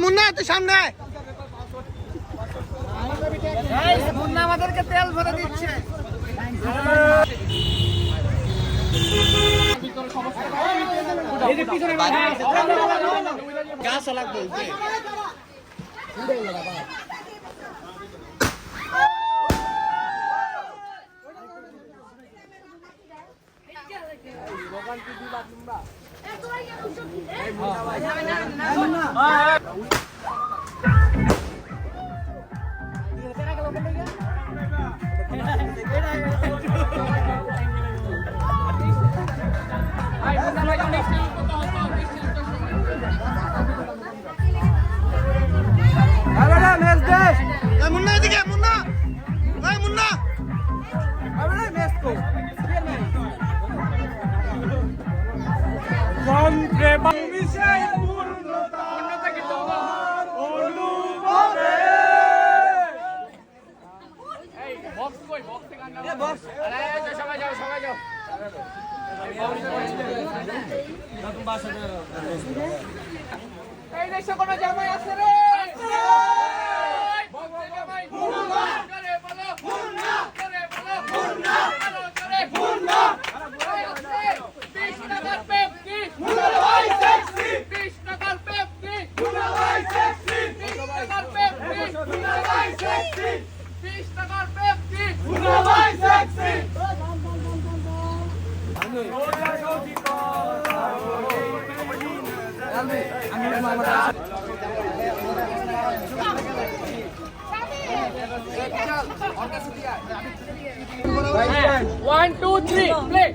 মুন্না তুই সামনে মুন্না আমাদেরকে তেল ভরে দিচ্ছে গাছ লাগবে মুন্না এদিকে মুন্না মুন্না কোনো জামাই আছে রে One, two, three, play.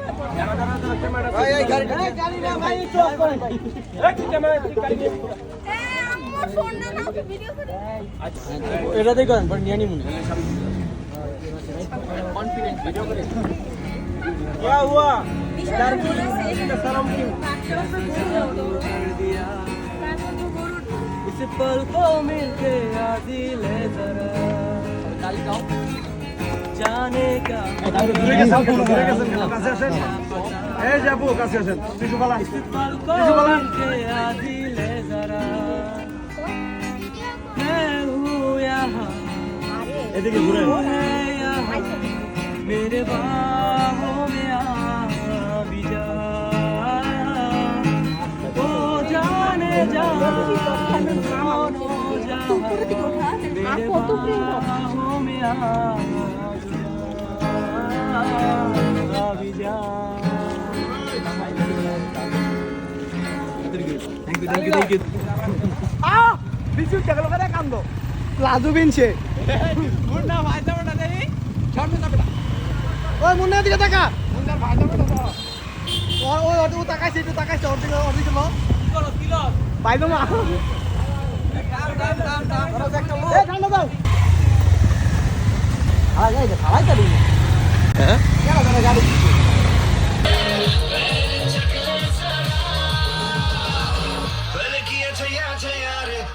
এটা দেখুন पर निया नहीं मुने कॉन्फिडेंस वीडियो करे क्या हुआ इस पल को मिलके आदिले जरा जाने का এই যাবো কাছে আসেন টিস্যু বালা के आदिल है जरा मैं हूँ यहाँ এদিকে ঘুরে वो है यहाँ मेरे बाहों में आ भी जा ओ जाने जा मेरे बाहों में आ भी जा Thank you. বিচু টাকা করে কান্দ লাজু বিনছে মুন্না ভাই যাবে না দেই সামনে যাবে না ওই মুন্না দিকে টাকা মুন্না ভাই যাবে না ওই ও তাকাইছে একটু তাকাইছে ওর দিকে লো কিলো ভাই তোমা এ ঠান্ডা দাও আরে এই যে খালাই কাটি হ্যাঁ কেন কেন গাড়ি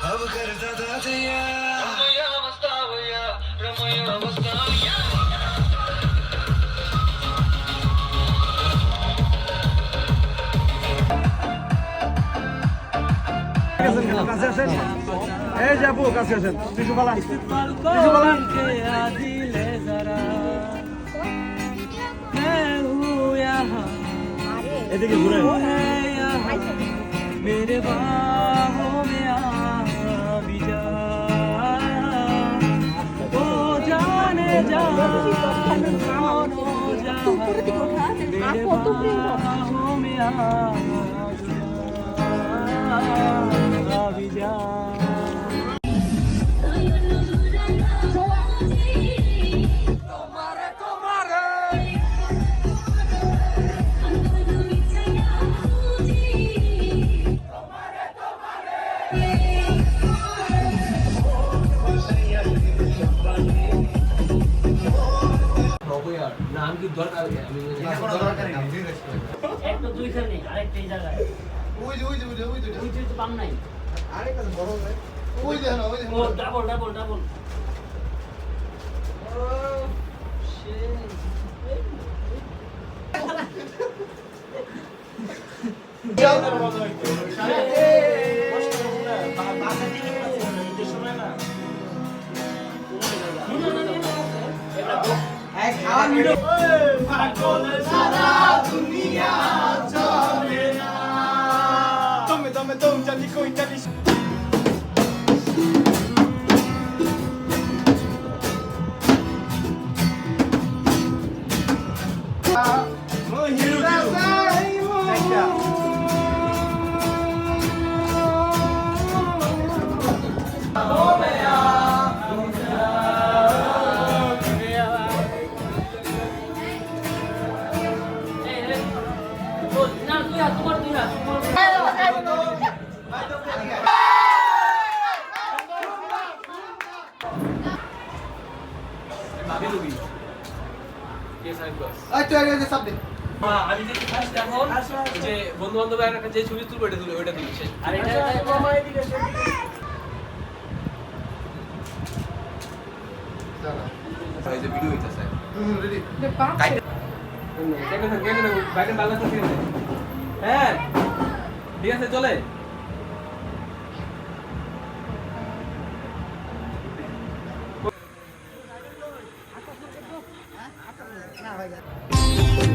अब करता था কাছে আসেন এই যাবো কাছে আসেন টিস্যু বালা के आदिल है जरा मैं हूँ यहाँ এদিকে ঘুরে वो है यहाँ मेरे बाहों में आ भी जा ओ जाने जा मेरे बाहों में आ भी जा নাম কি দরকার আমি একটা দুইখানে নেই আরেকটা এই জায়গায় ওই যে পাম নাই আরেকটা বড় হবে ওই দেখেন ওই দেখেন ও ডাবল ডাবল ডাবল না তুই হাত তোমার দুই হাত এই তো এই যে সব দে আমি যে ফার্স্ট এখন যে বন্ধু বান্ধব একটা যে ছবি তুলবো এটা তুলে ওইটা তুলি শেষ আর এটা এই যে ভিডিও হইতাছে রেডি কেন বাইরে বাংলা তো ঠিক আছে হ্যাঁ ঠিক আছে চলে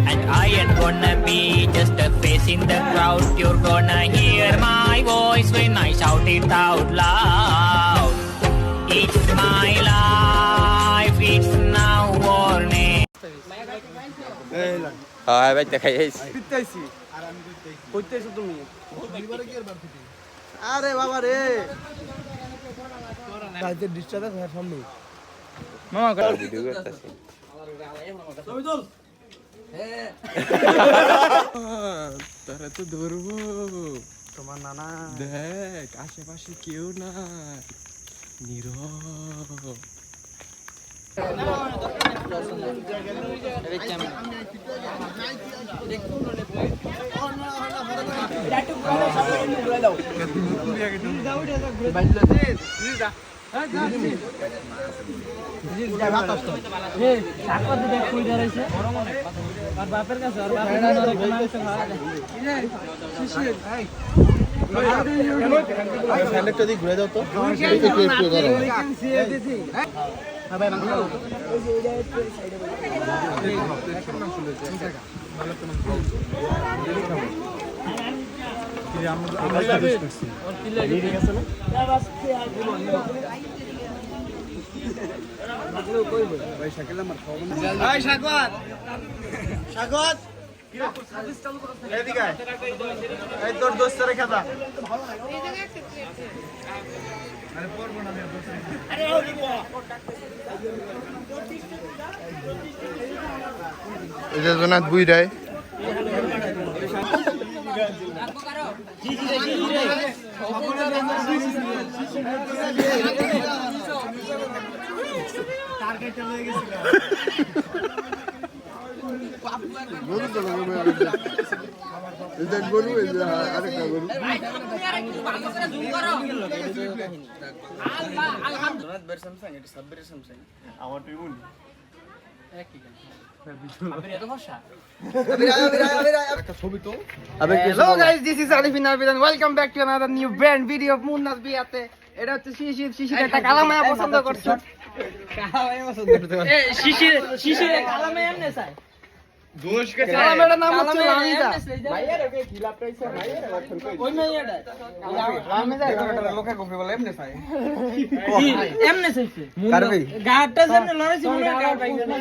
And I ain't gonna be just a face in the crowd. You're gonna hear my voice when I shout it out loud. It's my life, it's now or never. এই লাগ হ্যাঁ ভাই দেখাই পিটাইছি আর আমি কইতেছো তুমি আরে বাবা রে রাইতে ডিস্টার্ব হয় সামনে মামা ভিডিও করতেছি তুমি চল তারা তো ধরবো তোমার নানা দেখ আশেপাশে কেউ না নীরব বাপের কাছে আর বাপের মাংস খাওয়া ঘুরে দাও তো তোর দোস্তের খেতা এটা জনাত বুইরায় গরু তো এটা গরু আরেকটা গরু আমার তুই বল Hello guys, this is Arifin Arvidan. Welcome back to another new brand video of Munnas Biate. এটা হচ্ছে শিশির একটা কালামায়া পছন্দ করছো। কালামায়া পছন্দ করতে পারে। এই শিশির কালামায়া এমনে চাই। দোষ কে কালামায়ার নাম হচ্ছে লামিদা। ভাইয়ার ওকে খিলাপ পাইছে ভাইয়ার এখন কই। ওই মেয়েটা। লামিদা এটা লোকে গোফে বলে এমনে চাই। এমনে চাইছে। কারবি। গাড়টা যেমনে লড়াইছে মনে গাড় পাইছে না।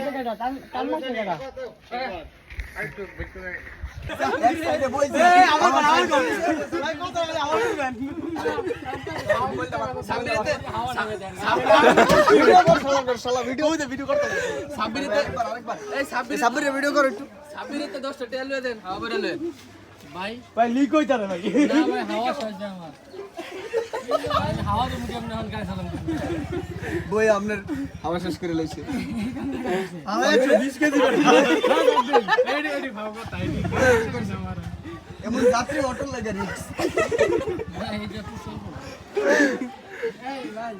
কাল না কেডা। ভাই লিক হইতারে ভাই হাওয়া সাজ আমার হাওয়া তো মুখে এমন গাড়ি চালান বই আপনার হাওয়া শেষ করে লইছে আমার 120 কেজি এডি ভাব তাই নি এমন যাত্রী অটো লাগে রিক্স ভাই এটা তো সব এই ভাই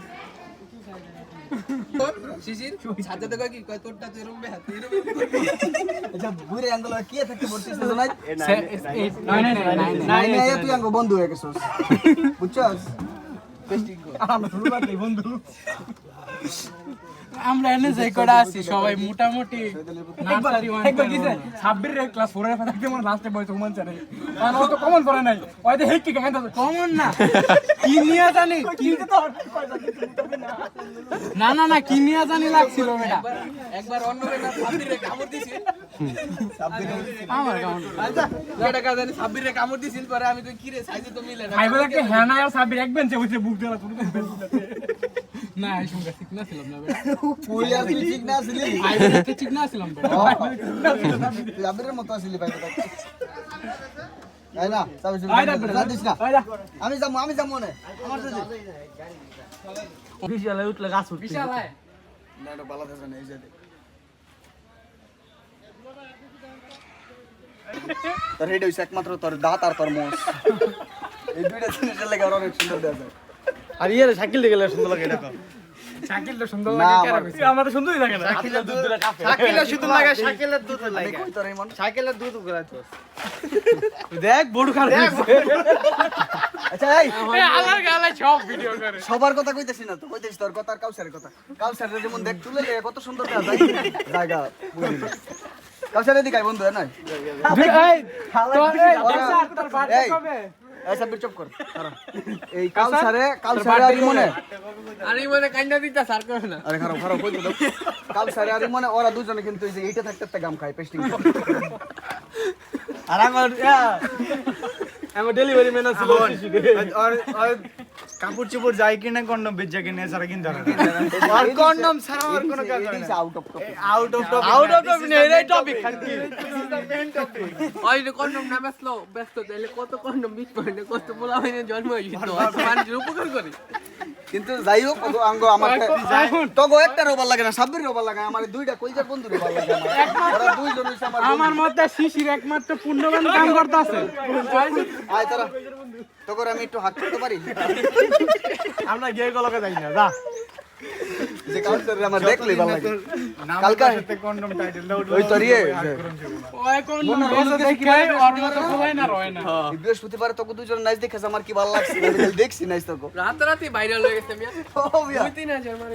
শিশির সাথে তো কি কয় তোরটা তুই রুমবে হাতে আচ্ছা বুড়ে আঙ্গুল কি থাকতে বলছিস না না তুই আঙ্গুল বন্ধু হয়ে গেছস বুঝছস আমরা শুরুবার দেই বন্ধু আমরা এনে যাই কোডা আছি সবাই মোটামুটি নার্সারি 1 26 এর ক্লাস 4 এর থাকতে মনে লাস্টে বয়স কমন চাই আর ও তো কমন করে নাই ওই যে হেক কি গাইতা কমন না কি নিয়া জানি কি তো না না না কি নিয়া জানি লাগছিল বেটা একবার অন্য বেটা 26 এর কামড় দিছিল 26 আমার কামড় আচ্ছা বেটা কা জানি 26 এর কামড় দিছিল পরে আমি কই কি রে সাইজে তো মিলে না ভাই বলে কি হ্যাঁ না আর 26 এক বেঞ্চে বসে বুক দেলা শুরু করে না এই সঙ্গে ঠিক না ছিলাম না বেটা পুলি আর ঠিক না ছিলি ভাই বলে ঠিক না ছিলাম বেটা লাভের মত আসলি ভাই বেটা তাই না সবাই দিস না আমি যাবো না আমার সাথে বিশাল উঠলে গাছ উঠছে বিশাল না এটা বালা থাকে না এই যে তোর হেড হইছে একমাত্র তোর দাঁত আর তোর মোষ এই দুইটা জিনিসের লাগে অনেক সুন্দর দেখা যায় আর ইয়ার সাইকেল দিয়ে গেলে সুন্দর লাগে এটা সাইকেলটা সুন্দর লাগে কেন আমাদের সুন্দরই লাগে না সাইকেলের দুধ দিলে কাফে সাইকেলটা সুন্দর লাগে সাইকেলের দুধ লাগে কই তোর এই মন সাইকেলের দুধ গলাইছস দেখ বড় খারাপ আচ্ছা এই আলার গালে সব ভিডিও করে সবার কথা কইতেছি না তো কইতেছি তোর কথা আর কাউসারের কথা কাউসারের যেমন দেখ তুলে কত সুন্দর দেখা যায় জায়গা বুঝলি কাউসারের দিকে বন্ধু না এই তোর বাড়ি কবে এই সব চুপ কর এই কাউসারে আরে মনে কান্না দিতা স্যার করে না আরে খারাপ কই দাও কাউসারে আরে মনে ওরা দুজনে কিন্তু এই যে এইটা থাকতে একটা গাম খায় পেস্টিং আর আমার ডেলিভারি ম্যান আছে আর কাপড় চোপড় যাই কিনা কন্ডম বেচা কিনে সারা কিনতে হবে আর কন্ডম ছাড়া আর কোনো কাজ হয় না আউট অফ টপিক নেই এই টপিক খালি মেইন টপিক ওই যে কন্ডম না ব্যস্ত তাইলে কত কন্ডম বিচ করে কত বলা হয়নি জন্ম হইতো মানুষের উপকার করে কিন্তু যাই হোক আঙ্গ আমার তগো একটা রোবার লাগে না সাব্বির রোবার লাগে আমার দুইটা কইজার বন্ধু রোবার লাগে ওরা দুইজন হইছে আমার মধ্যে শিশির একমাত্র পুণ্যবান কাম করতেছে আয় তারা তগর আমি একটু হাত করতে পারি আমরা গিয়ে গলকে যাই না যা যে কাউন্টারে আমার দেখলে ভালো লাগে কালকা কন্ডম টাইটেলটা ওই তোর ইয়ে ওই কন্ডম দেখে ওর মতো সবাই না রয় না বৃহস্পতিবার তোকে দুজন নাচ দেখেছ আমার কি ভালো লাগছে আমি দেখছি নাচ তোকে রাতারাতি ভাইরাল হয়ে গেছে মিয়া ও মিয়া 3000 মানে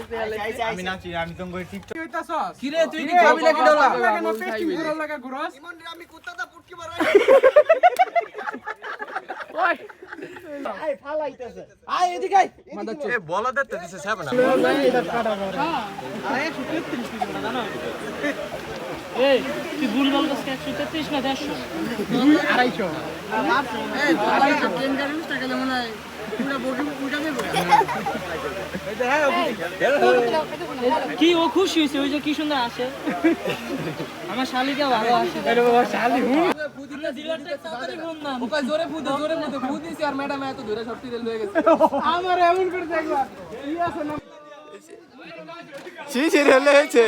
আমি নাচি আমি তো কই টিকটক কইতাছস কি রে তুই কি খাবি নাকি ডলা কেন পেস্টিং ঘুরা লাগা ঘুরাস ইমন রে আমি কুত্তাটা পুটকি মারাই ওই এ বলা দিতে দিছে সাবে না এই তুই ভুল বলছিস 133 না 150 কি ও খুশি হয়েছে ওই যে কি সুন্দর আসে আমার শালিকা ভালো আসে ওকা জোরে ফুদে ফুদিছি আর ম্যাডাম এত দূরে সব তেল হয়ে গেছে আমার এমন করে দেখবা কি আছে না শিশির হলে হয়েছে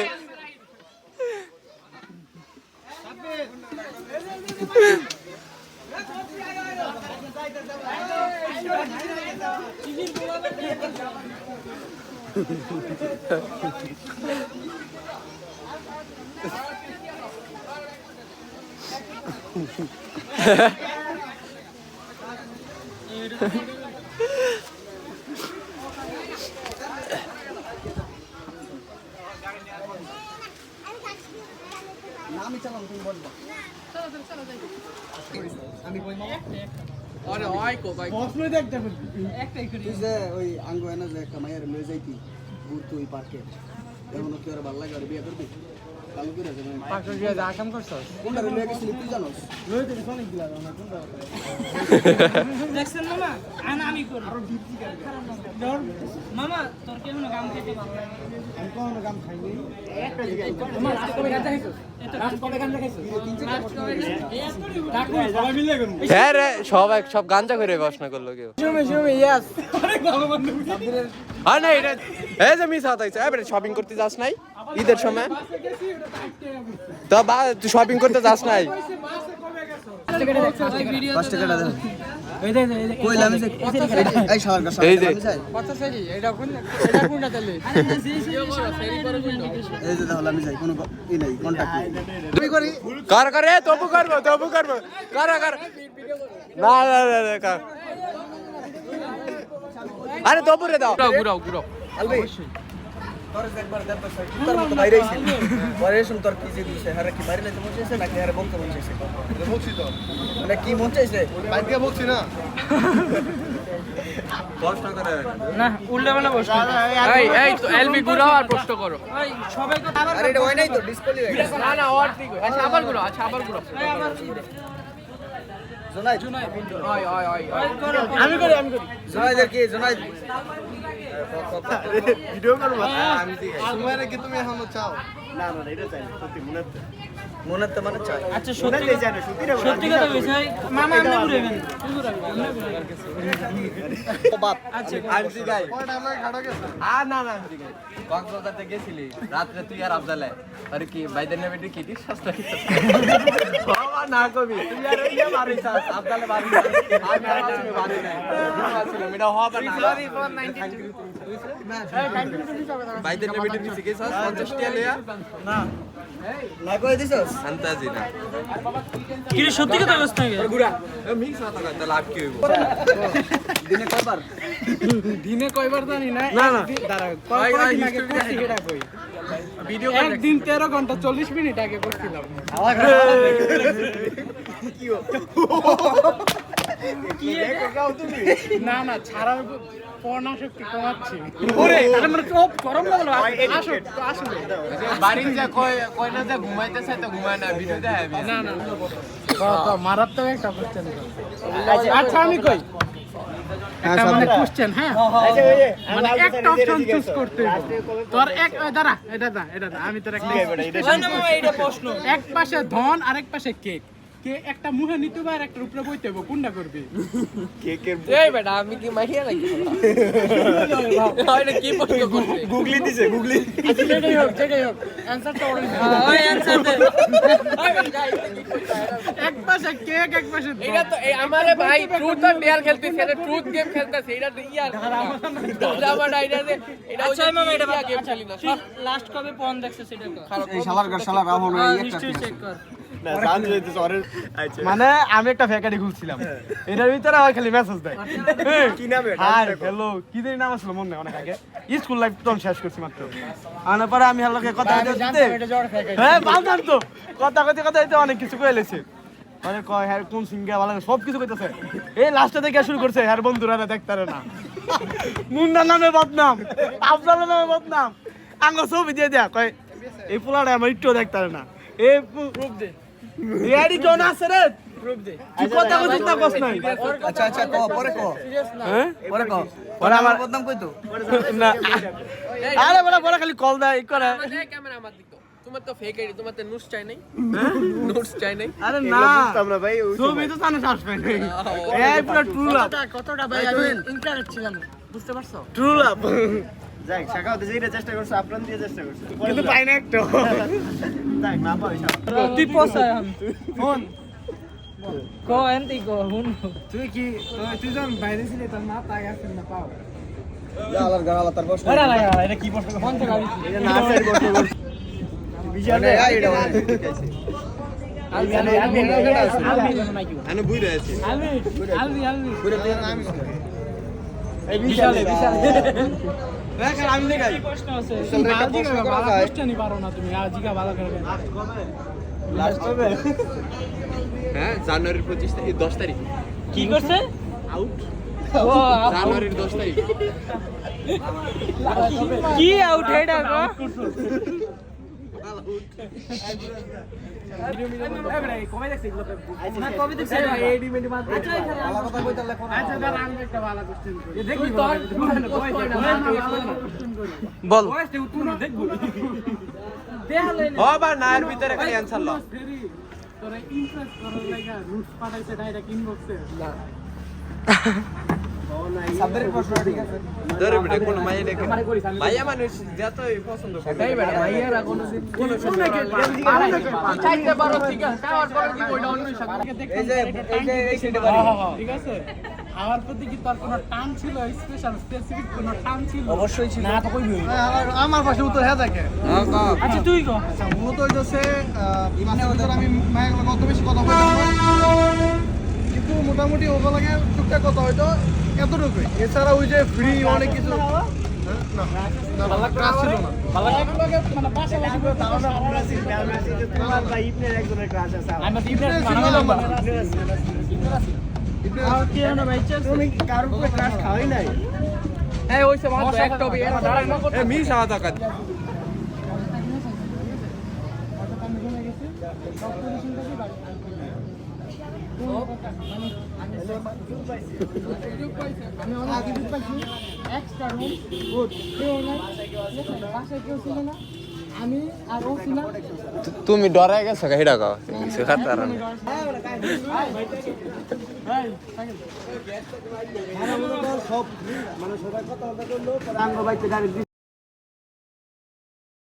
আমি চালাম তুমি বলবা আমি কই মামা আরে ওই কো ভাই প্রশ্নই দেখতে একটাই করি তুই যে ওই আঙ্গো এনে যে একটা মায়ের লয়ে যাইতি ঘুরতে ওই পার্কে এমন কি আর ভালো লাগে আর বিয়ে করবি কালু করে যাবে পাঁচশো গিয়ে যা কাম করছস কোনটা লয়ে গেছিলি তুই জানোস লই দিবি অনেক দিলা না কোনটা দেখছেন মামা আমি করি আরো ডিপি করে মামা তোর কি কোনো কাম খেতে ভালো লাগে আমি কোনো কাম খাইনি তোমার লাস্ট কবে গান দেখাইছো লাস্ট কবে গান দেখাইছো ডাকু সবাই মিলে করব হ্যাঁ রে সব গাঞ্জা করে প্রশ্ন করলো কেউ শুমে ইয়াস আরে ভালো বন্ধু আর না এটা এই যে মিস হতাইছে এবারে শপিং করতে যাস নাই ঈদের সময় তো তুই শপিং করতে যাস নাই পাঁচ টাকাটা দেন কইলাম যে এই শালার কাছে এই যে কথা সরি এটা কোনটা তাহলে এই যে তাহলে আমি যাই কোনো ই নাই কন্টাক্ট নাই তুমি করি কর তবু করবো কর না কর আরে তবু রে দাও ঘুরাও আলবি তোর একবার দেখো স্যার তোর মতো বাইরে আইছিল পরে শুন তোর কি যে দিছে হারে কি বাইরে লাইতে বসেছে নাকি হারে বলতে বসেছে বলছি তো মানে কি মন চাইছে বাইরে বলছি না প্রশ্ন করে না উল্টা বানা বসো এই তো এলবি ঘুরাও আর প্রশ্ন করো ভাই সবাই তো আরে এটা হয় নাই তো ডিসপ্লে হয়ে গেছে না ওর ঠিক আচ্ছা আবার ঘুরাও জোনাই আমি করি জোনাইদের কি জোনাই ভিডিও করব আমি ঠিক আছে সময় কি তুমি এখনো চাও না এটা চাই সত্যি মনে তো মানে চাই আচ্ছা সত্যি কথা কইছ ভাই মামা আপনি ঘুরাবেন বাপ আচ্ছা আমি ঠিক আছে কয়টা আমরা খাড়া গেছে না ঠিক আছে কক্সবাজারতে গেছিলি রাতে তুই আর আফজালে আরে কি বাইদের নেবে কি কি সস্তা কি বাবা না কবি তুই আর ইয়া মারিস আফজালে মারিস আমি আর আসলে মারি নাই আসলে মেটা হবে না সরি ফর 92 বাইদের নেবে কি কি 50 টাকা লয়া না না কই দিছস আন্তাজি না কি রে সত্যি কথা কইছ নাকি গুড়া মিক্স কথা কয় তা লাভ কি হইব দিনে কয়বার জানি না দাঁড়া কই ভিডিও একদিন 13 ঘন্টা 40 মিনিট আগে করছিলাম না ছাড়ার পড়না শক্তি কমাচ্ছি ওরে তাহলে মানে চোপ গরম লাগলো আসলে বাড়ি যা কয় না যা ঘুমাইতেছে তো ঘুমায় না ভিডিও দেখাবি না মারাত্মক একটা কোশ্চেন আচ্ছা আমি কই এটা মানে কোশ্চেন হ্যাঁ মানে একটা অপশন চুজ করতে হবে তোর এক দাঁড়া এটা দা আমি তোর একটা এটা প্রশ্ন এক পাশে ধন আর এক পাশে কেক কে একটা মুখে নিতে হবে আর একটা উপরে বইতে হবে কোনটা করবি এই বেটা আমি কি মাইয়া লাগি এটা কি প্রশ্ন করবে গুগলি দিছে গুগলি আচ্ছা যেটাই হোক অ্যানসারটা ওরে ওই অ্যানসার দে এক পাশে কেক এক পাশে এটা তো আমারে ভাই ট্রুথ আর ডেয়ার খেলতেছে, এটা ট্রুথ গেম খেলতেছে, এটা ইয়ার ড্রামা ডাইডারে এটা আচ্ছা মামা এটা গেম খেলি না সব লাস্ট কবে পন দেখছিস সেটা কর এই শালার ঘর শালা রাহন এই একটা হিস্ট্রি চেক কর মানে আমি একটা ফ্যাকারি খুলছিলাম এটার ভিতরে হয় খালি মেসেজ দেয় কি নামে হাই হ্যালো কি দের নাম ছিল মনে অনেক আগে স্কুল লাইফ তো শেষ করছি মাত্র আনার পরে আমি হ্যালোকে কথা বলতে হ্যাঁ বালদান তো কথা কইতে অনেক কিছু কই লেছে মানে কয় হ্যাঁ কোন সিঙ্গা ভালো সব কিছু কইতেছে এই লাস্টে থেকে শুরু করছে হ্যাঁ বন্ধুরা দেখতারে না মুন্না নামে বদনাম আফজাল নামে বদনাম আঙ্গ ছবি দিয়ে দেয়া কয় এই পোলাটা আমার একটু দেখতারে না এই প্রুফ দে ইয়ারি কোন আছে রে প্রুফ দে কি কথা কইছিস তা কস নাই আচ্ছা আচ্ছা ক পরে ক হ্যাঁ পরে ক পরে আমার বদনাম কই তো না আরে বড় খালি কল দেয় করে এই ক্যামেরা আমার দিক তো তোমার তো ফেক আইডি, তোমার তো নোটস চাই নাই, নোটস চাই নাই। আরে না আমরা ভাই ছবি তো জানো আসবে না এই পুরো ট্রু লাভ কতটা ভাই আমি ইন্টারেস্ট ছিলাম বুঝতে পারছো ট্রু লাভ যাই শাখাতে যেটা চেষ্টা করছে আপ্রাণ দিয়ে চেষ্টা করছে কিন্তু পাই না একটা যাই না পাই তুই পোষায় ফোন কো এন্তি কো হুন তুই কি তুই যখন বাইরে ছিলি তোর মা তাই আসেন না পাও আলার গালা তার বস আরে লাগা এটা কি প্রশ্ন ফোন থেকে আবি এটা না সাইড করতে করতে বিশালে এটা আনে বুইরা আছে বুইরা দিয়ে নাম এই বিশালে দেখ আমি দেখাই প্রশ্ন আছে কোশ্চেনই পারো না তুমি আজিকা ভালো করে লাস্ট হবে হ্যাঁ জানুয়ারির 25 তারিখ 10 তারিখ কি করছে আউট ও জানুয়ারির 10 তারিখ কি আউট হেডা গো না কবে দেখছিস এডি মিনিট বাদ আচ্ছা ভালো কথা কইতে লেখো না আচ্ছা দাঁড়া আমি একটা ভালো কোশ্চেন করি দেখি তোর বল দেখালে ও বা নায়ের ভিতরে খালি অ্যানসার ল তোরে ইমপ্রেস করার লাগা রুটস পাঠাইছে ডাইরেক্ট ইনবক্সে সাবধানে প্রশ্ন ঠিক আছে ধরে বিটা কোন মাইয়া দেখে মাইয়া মানুষ যতই পছন্দ করে তাই বেটা মাইয়ারা কোন সময় চাইতে পারো ঠিক আছে কার পরে কি কইটা অন্য সাথে এই যে এই সেটে বাড়ি ঠিক আছে আমার প্রতি কি তোর কোনো টান ছিল স্পেশাল স্পেসিফিক কোনো টান ছিল অবশ্যই ছিল না তো কইবি আমার পাশে উত্তর হ্যাঁ থাকে আচ্ছা তুই কো আচ্ছা মূলত হইতাছে আমি মায়ের কত বেশি কথা বলতাম না কিন্তু মোটামুটি ওগুলোকে টুকটাক কথা হয়তো এতটুকুই এছাড়া ওই যে ফ্রি অনেক কিছু না না ক্লাস ছিল না মানে পাশাপাশি তোমার ভাই ইবনের একজনের ক্লাস আছে আমি ইমপ্রেস আর কি না ভাই চল তুমি কার উপরে ক্লাস খাওয়াই নাই এই ওইসব আমার একটা হবে এরা দাঁড়াই না এ মি সাদা কাজ আমি অনেক কিছু পাইছি এক্সট্রা রুম গুড কেউ নাই বাসায় কেউ ছিল না আমি আর ও ছিলাম তুমি ডরাই গেছো হেডা গাও কিছু খাতে আর না সব মানে সবাই কথা করলো আঙ্গ বাইতে গাড়ি